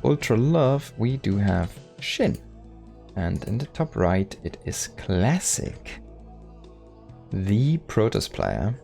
Ultra Love, we do have Shin. And in the top right, it is Classic. The Protoss player.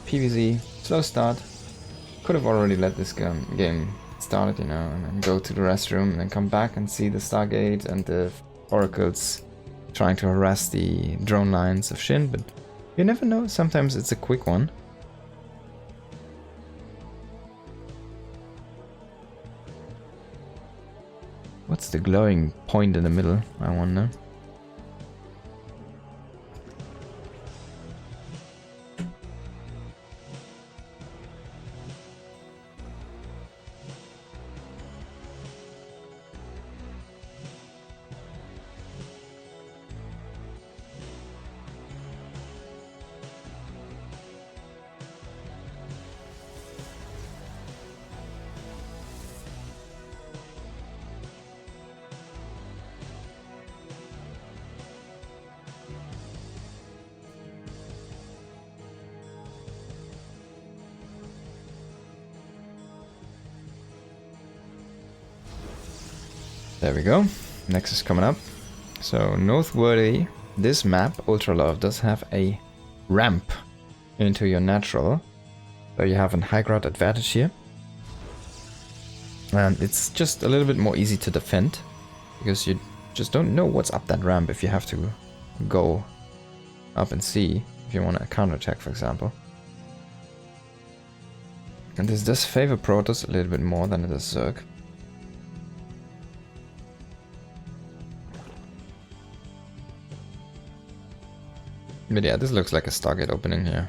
PvZ, slow start. Could have already let this game started, you know, and then go to the restroom and then come back and see the Stargate and the oracles trying to harass the drone lines of Shin, but you never know, sometimes it's a quick one. What's the glowing point in the middle, I wonder? There we go. Next is coming up. So noteworthy, this map, Ultra Love, does have a ramp into your natural. So you have a high ground advantage here. And it's just a little bit more easy to defend, because you just don't know what's up that ramp if you have to go up and see if you want to counterattack, for example. And this does favor Protoss a little bit more than it does Zerg. But yeah, this looks like a Stargate opening here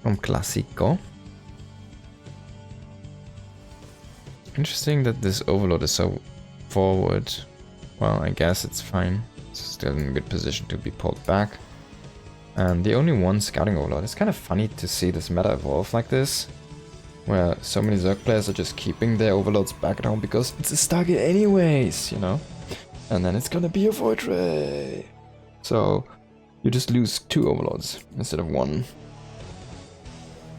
from Classico. Interesting that this Overlord is so forward. Well, I guess it's fine. It's still in a good position to be pulled back. And the only one scouting Overlord. It's kind of funny to see this meta evolve like this, where so many Zerg players are just keeping their Overlords back at home because it's a Stargate anyways, you know? And then it's gonna be a Void Ray. So you just lose 2 Overlords instead of 1.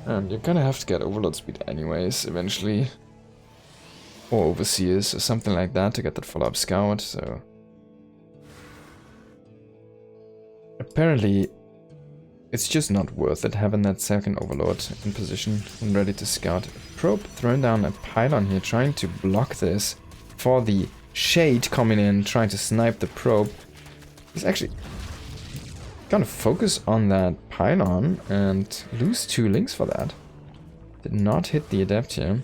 And you're gonna have to get Overlord speed anyways, eventually. Or Overseers or something like that to get that follow-up scout, so... Apparently, it's just not worth it having that second Overlord in position and ready to scout. Probe throwing down a pylon here, trying to block this for the Shade coming in, trying to snipe the probe. He's actually gonna focus on that pylon and lose 2 links for that. Did not hit the adept here.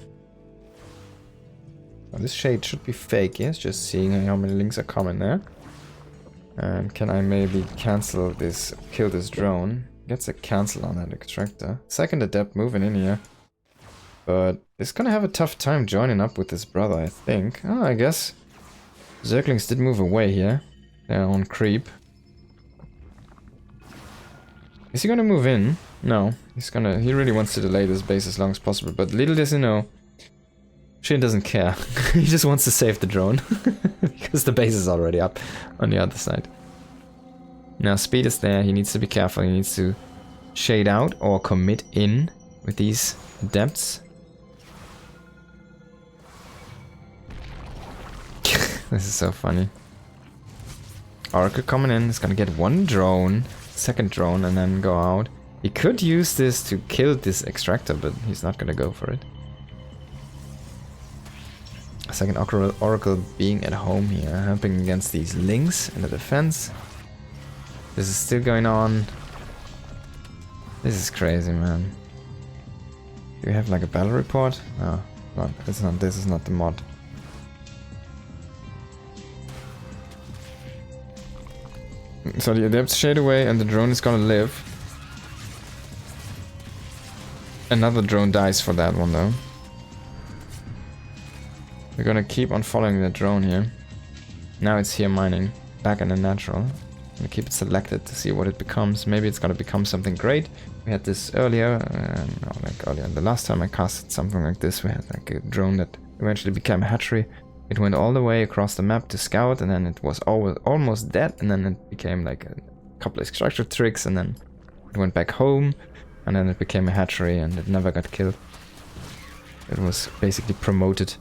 Well, this Shade should be fake, yes, just seeing how many links are coming there. And can I maybe cancel this, kill this drone? Gets a cancel on that extractor. Second adept moving in here. But it's gonna have a tough time joining up with his brother, I think. Oh, I guess Zerglings did move away here. They're on creep. Is he gonna move in? No, he really wants to delay this base as long as possible, but little does he know, Shin doesn't care. He just wants to save the drone, because the base is already up on the other side. Now speed is there, he needs to be careful, he needs to shade out or commit in with these adepts. This is so funny. Oracle coming in, is gonna get 1 drone. Second drone and then go out. He could use this to kill this extractor, but he's not gonna go for it. Second Oracle being at home here, helping against these links in the defense. This is still going on. This is crazy, man. Do we have like a battle report? No, it's not. This is not the mod. So the adepts shade away and the drone is gonna live. Another drone dies for that one though. We're gonna keep on following the drone here. Now it's here mining, back in the natural. I'm gonna keep it selected to see what it becomes. Maybe it's gonna become something great. We had this earlier, the last time I casted something like this, we had like a drone that eventually became a hatchery. It went all the way across the map to scout, and then it was almost dead, and then it became like a couple of extractor tricks, and then It went back home, and then it became a hatchery, and it never got killed. It was basically promoted.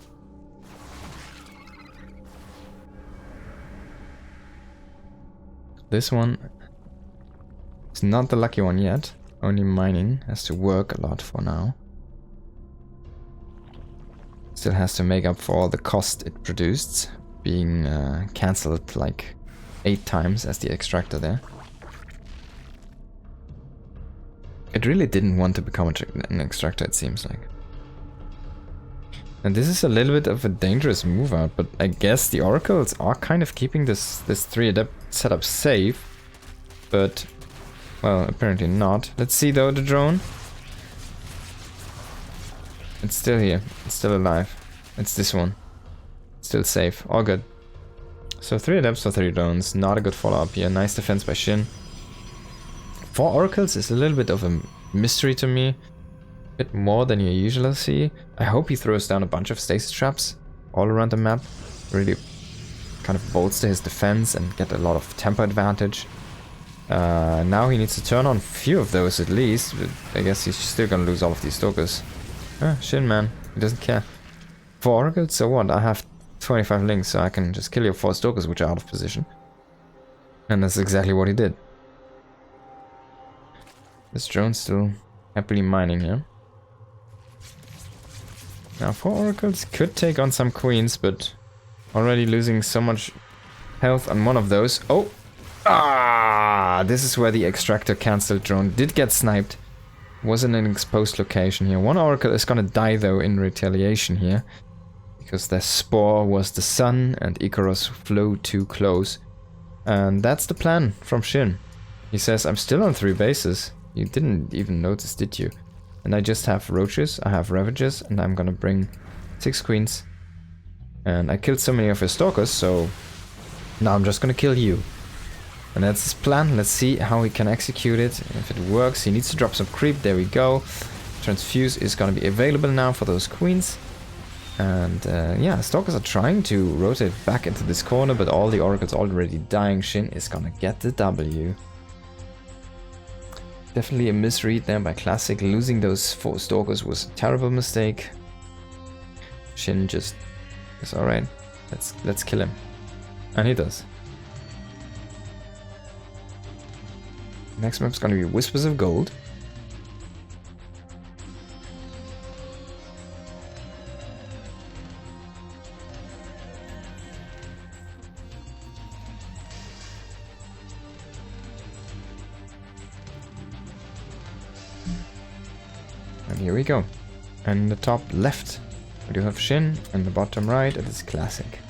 This one is not the lucky one yet. Only mining has to work a lot for now. Still has to make up for all the cost it produced, being cancelled like 8 times as the extractor there. It really didn't want to become an extractor, it seems like. And this is a little bit of a dangerous move out, but I guess the oracles are kind of keeping this 3 adept setup safe. But, well, apparently not. Let's see though, the drone. It's still here. It's still alive. It's this one. Still safe. All good. So 3 adepts for 3 drones. Not a good follow-up here. Nice defense by Shin. 4 oracles is a little bit of a mystery to me. A bit more than you usually see. I hope he throws down a bunch of stasis traps all around the map. Really kind of bolster his defense and get a lot of tempo advantage. Now he needs to turn on a few of those at least. But I guess he's still gonna lose all of these stalkers. Shin, man. He doesn't care. 4 oracles? So what? I have 25 links, so I can just kill your 4 stalkers which are out of position. And that's exactly what he did. This drone's still happily mining here. Now 4 oracles could take on some queens, but already losing so much health on one of those. Oh! Ah! This is where the extractor cancelled drone did get sniped. Was in an exposed location here. 1 oracle is gonna die though in retaliation here. Because their spore was the sun and Icarus flew too close. And that's the plan from Shin. He says, I'm still on 3 bases. You didn't even notice, did you? And I just have roaches, I have ravages, and I'm gonna bring 6 queens. And I killed so many of his stalkers, so now I'm just gonna kill you. And that's his plan. Let's see how he can execute it. If it works, he needs to drop some creep. There we go. Transfuse is gonna be available now for those queens. And yeah, stalkers are trying to rotate back into this corner, but all the oracles already dying. Shin is gonna get the W. Definitely a misread there by Classic. Losing those 4 stalkers was a terrible mistake. Shin just is alright. Let's kill him. And he does. Next map's gonna be Whispers of Gold. And here we go. And in the top left, we do have Shin, and the bottom right, it is Classic.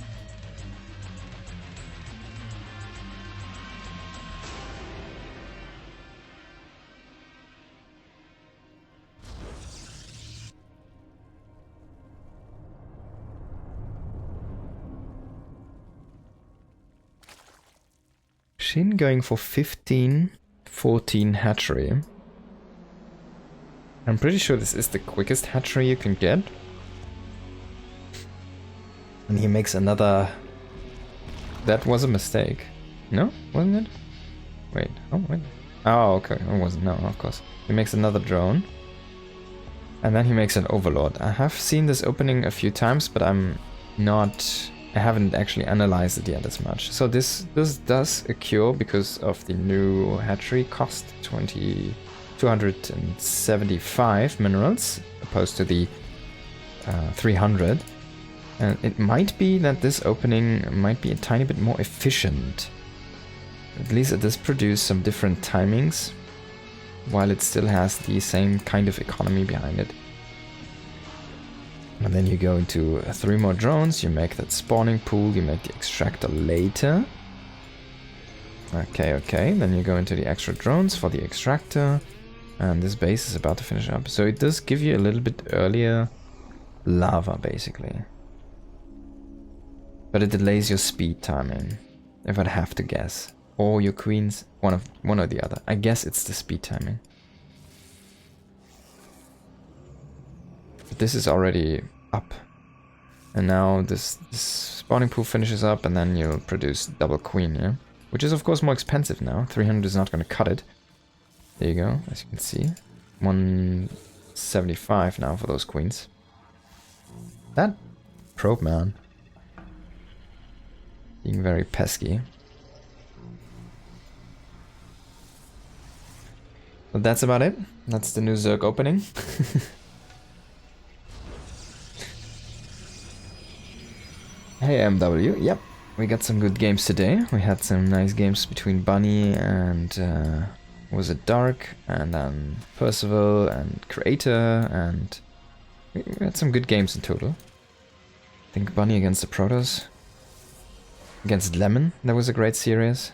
Shin going for 15-14 hatchery. I'm pretty sure this is the quickest hatchery you can get. And he makes another... That was a mistake. No? Wasn't it? Wait. Oh, wait. Oh, okay. It wasn't. No, of course. He makes another drone. And then he makes an overlord. I have seen this opening a few times, but I haven't actually analyzed it yet as much. So this does occur because of the new hatchery cost, 275 minerals, opposed to the 300. And it might be that this opening might be a tiny bit more efficient. At least it does produce some different timings, while it still has the same kind of economy behind it. And then you go into 3 more drones, you make that spawning pool, you make the extractor later. Okay, then you go into the extra drones for the extractor. And this base is about to finish up. So it does give you a little bit earlier lava, basically. But it delays your speed timing, if I'd have to guess. Or your queens, one or the other. I guess it's the speed timing. But this is already up. And now this spawning pool finishes up, and then you'll produce double queen, yeah? Which is of course more expensive now. 300 is not going to cut it. There you go, as you can see. 175 now for those queens. That probe man. Being very pesky. But that's about it. That's the new Zerg opening. Hey MW, yep. We got some good games today. We had some nice games between Bunny and was it Dark, and then Percival and Creator, and we had some good games in total. I think Bunny against the Protoss. Against Lemon, that was a great series.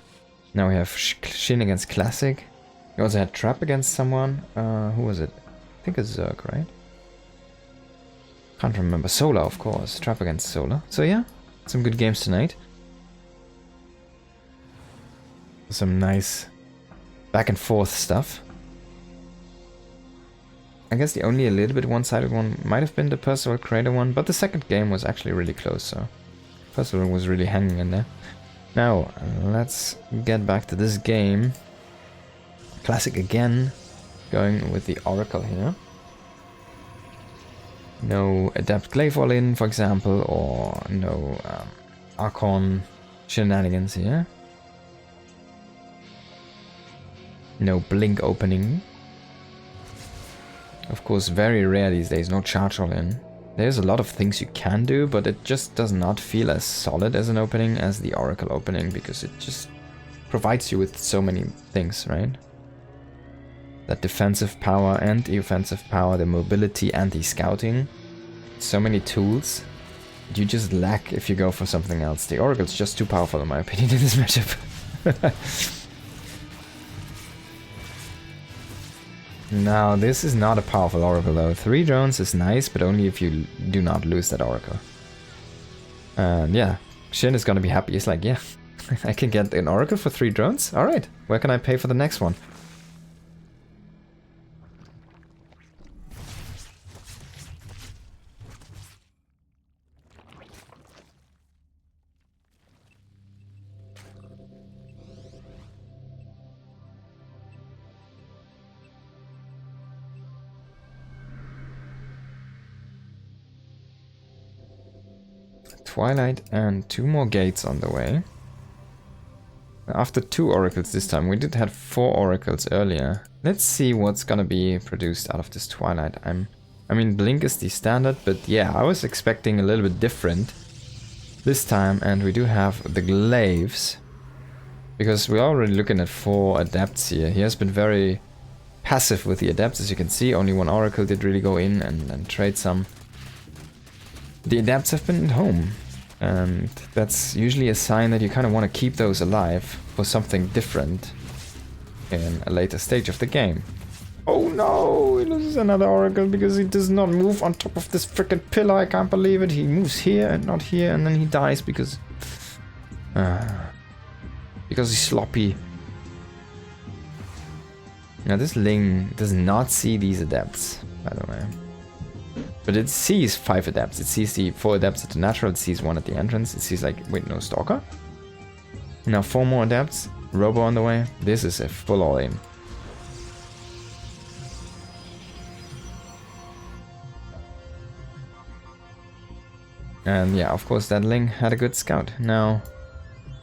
Now we have Shin against Classic. We also had Trap against someone. Who was it? I think it's Zerg, right? Can't remember. Solar, of course. Trap against Solar. So yeah, some good games tonight. Some nice back and forth stuff. I guess the only a little bit one-sided one might have been the Percival Creator one, but the second game was actually really close, so Percival was really hanging in there. Now, let's get back to this game. Classic again, going with the Oracle here. No Adept Glayfall in, for example, or no Archon shenanigans here. No Blink opening. Of course, very rare these days, no Charge All in. There's a lot of things you can do, but it just does not feel as solid as an opening as the Oracle opening, because it just provides you with so many things, right? That defensive power and the offensive power, the mobility and the scouting. So many tools that you just lack if you go for something else. The Oracle's just too powerful in my opinion in this matchup. Now, this is not a powerful Oracle though. 3 drones is nice, but only if you do not lose that Oracle. And yeah, Shin is gonna be happy. He's like, yeah, I can get an Oracle for 3 drones? Alright, where can I pay for the next one? Twilight and 2 more gates on the way. After 2 oracles this time. We did have 4 oracles earlier. Let's see what's gonna be produced out of this Twilight. I mean, Blink is the standard, but yeah, I was expecting a little bit different this time, and we do have the Glaives. Because we're already looking at 4 Adepts here. He has been very passive with the Adepts, as you can see. Only 1 oracle did really go in and trade some. The Adepts have been at home, and that's usually a sign that you kind of want to keep those alive for something different in a later stage of the game. Oh no, he loses another Oracle because he does not move on top of this freaking pillar. I can't believe it. He moves here and not here, and then he dies because he's sloppy. Now this Ling does not see these Adepts, by the way. But it sees 5 Adepts. It sees the 4 Adepts at the natural. It sees 1 at the entrance. It sees like, wait, no Stalker? Now 4 more Adepts. Robo on the way. This is a full all-in. And yeah, of course that Ling had a good scout. Now,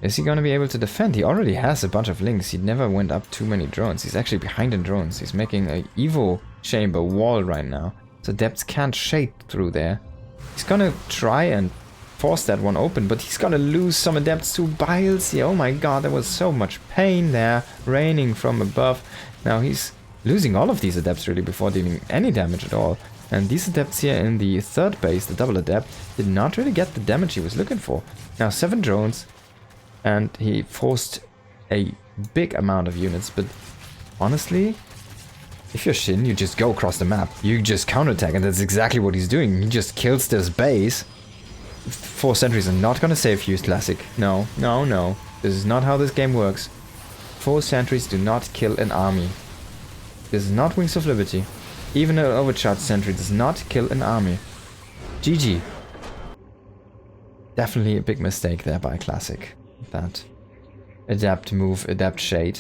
is he going to be able to defend? He already has a bunch of Lings. He never went up too many drones. He's actually behind in drones. He's making a Evo chamber wall right now. So Adepts can't shade through there. He's gonna try and force that one open, but he's gonna lose some Adepts to Biles here. Oh my god, there was so much pain there, raining from above. Now he's losing all of these Adepts really before dealing any damage at all. And these Adepts here in the 3rd base, the double Adept, did not really get the damage he was looking for. Now 7 drones, and he forced a big amount of units, but honestly, if you're Shin, you just go across the map. You just counterattack, and that's exactly what he's doing. He just kills this base. 4 sentries are not gonna save you, Classic. No, no, no. This is not how this game works. 4 sentries do not kill an army. This is not Wings of Liberty. Even an overcharged sentry does not kill an army. GG. Definitely a big mistake there by Classic. That Adept move, Adept shade.